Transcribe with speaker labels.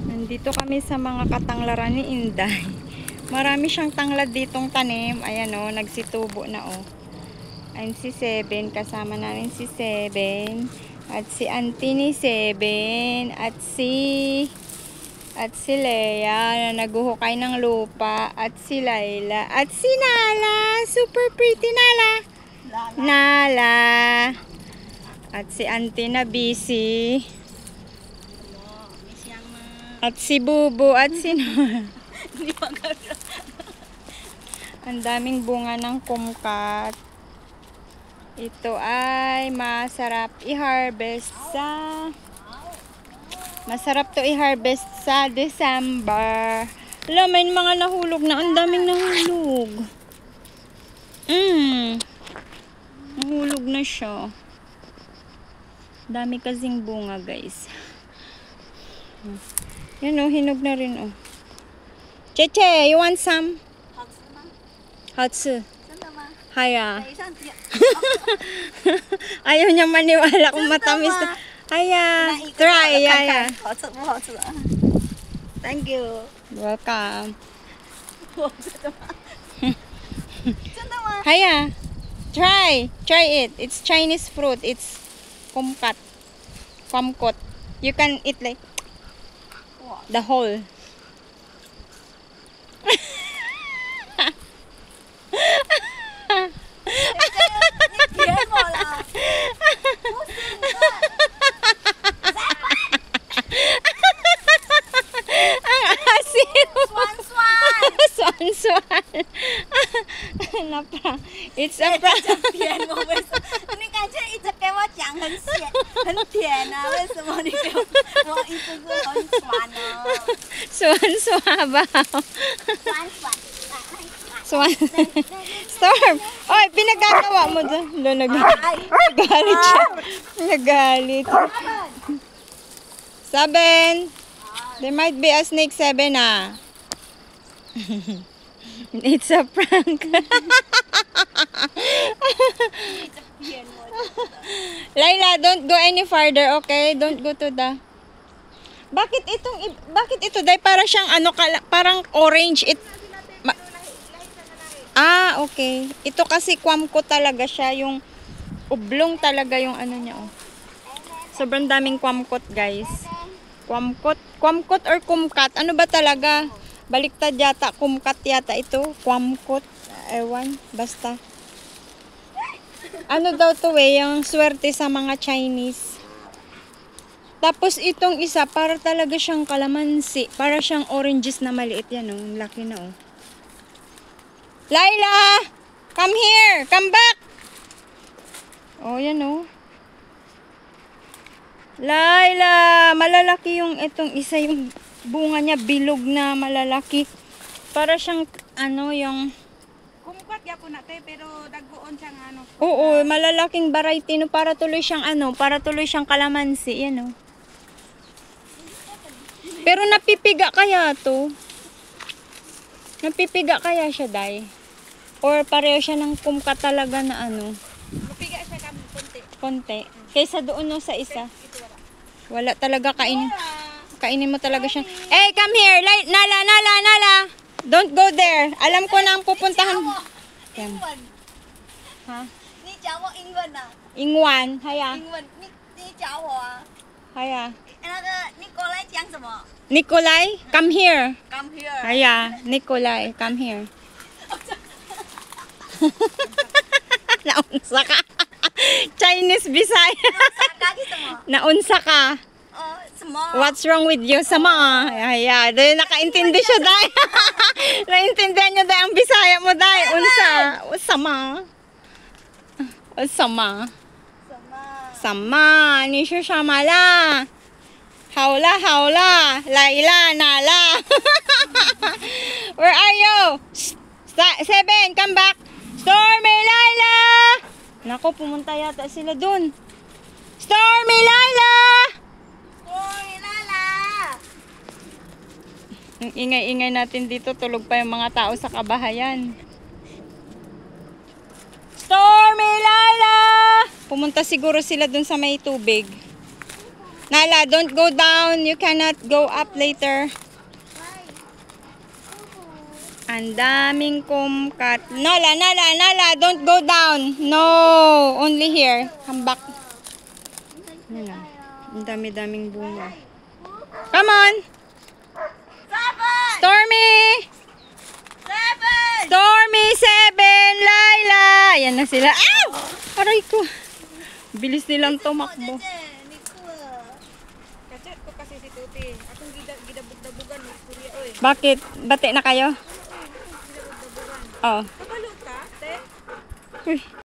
Speaker 1: Nandito kami sa mga katanglaran ni Inday. Marami siyang tanglad ditong tanim. Ayan o, nagsitubo na o. Ayan si Seven, kasama namin si Seven. At si auntie ni Seven. At si Leia na naguhukay ng lupa. At si Laila. At si Nala. Super pretty Nala. Nala. At si auntie na busy. At si Bubo at si Nora. Ang daming bunga ng kumkat. Ito ay masarap i-harvest sa December. Alam, may mga nahulog na. Ang daming nahulog. Nahulog na siya. Dami kasing bunga, guys. Yan o, hinog na rin o. Cheche, you want some? Hatsu. Haya. Ayaw niya maniwala kung matamis. Haya, try. Haya.
Speaker 2: Thank you.
Speaker 1: Welcome. Haya, try. Try it. It's Chinese fruit. It's kumkat. Kumkot. You can eat like the whole. Ang asin. Swan. It's a prank.
Speaker 2: 你感觉一直给我讲很咸很甜啊，为什么你给我一直是很酸呢？
Speaker 1: Swan. Storm. Oy, pinagagawa mo dyan. Nagalit siya. Nagalit. 7. There might be a snake 7 ah. It's a prank. Laila, don't go any farther, okay? Don't go to the... Bakit ito dahil para siyang ano, parang orange. Okay. Ito kasi kumkot talaga siya, yung oblong talaga yung ano niya, oh. Sobrang daming kumkot, guys. Kumkot or kumkat. Ano ba talaga? Baliktad yata, kumkat yata ito. Kumkot. Ewan, basta. Ano daw to yung swerte sa mga Chinese. Tapos itong isa, para talaga siyang kalamansi. Para siyang oranges na maliit yan, oh. Laki na, oh. Laila! Come here! Come back! Oh, yan, oh. Laila! Malalaki yung itong isa, yung bunga niya, bilog na malalaki. Para siyang, ano, yung...
Speaker 2: Kumkwat ya po natin, pero dagbuon siyang ano.
Speaker 1: Oo, malalaking variety, no? Para tuloy siyang, ano, para tuloy siyang kalamansi, yan, oh. Pero napipiga kaya to? Napipiga kaya siya, Day? Or pareho siya ng kumkat talaga na ano?
Speaker 2: Mapiga siya kami
Speaker 1: Konti. Kaysa doon no sa isa. Wala talaga kainin. Kainin mo talaga siya. Hey, come here. Nala. Don't go there. Alam ko na ang pupuntahan.
Speaker 2: Ingwan.
Speaker 1: Ha?
Speaker 2: Ni jawo ingwan na.
Speaker 1: Ingwan. Haya.
Speaker 2: Ingwan. Ni jawo ah.
Speaker 1: Haya.
Speaker 2: 那个Nikolai 讲什么
Speaker 1: Nikolai, come here.？Come
Speaker 2: here.
Speaker 1: Haya. Nikolai, come here. Naunsa ka. Chinese Bisaya. Naunsa ka. What's wrong with you? Sama. Haya. Dahil nakaintindi siya, Day. Naintindihan niya, Day, ang Bisaya mo, Day. Unsa. Sama. Sama. Ni siya shamala. Hawla. Laila, Nala. Where are you? 7, come back. Stormy, Laila. Nako, pumunta yata sila dun. Stormy, Laila. Ang ingay-ingay natin dito, tulog pa yung mga tao sa kabahayan. Stormy, Laila. Pumunta siguro sila dun sa may tubig. Nala, don't go down. You cannot go up later. Ang daming kumkat. Nala, don't go down. No, only here. Come back. Nala, ang dami-daming bunga. Come on. Stormy! Stormy 7! Laila! Ayan na sila. Ow! Aray ko. Bilis nilang tumakbo.
Speaker 2: Kachat ko kasi si Tuti. Akong gidabog-dabugan mo, Surya, oy.
Speaker 1: Bakit? Bati na kayo? Oh.
Speaker 2: Kabalo ka, te?
Speaker 1: Uy.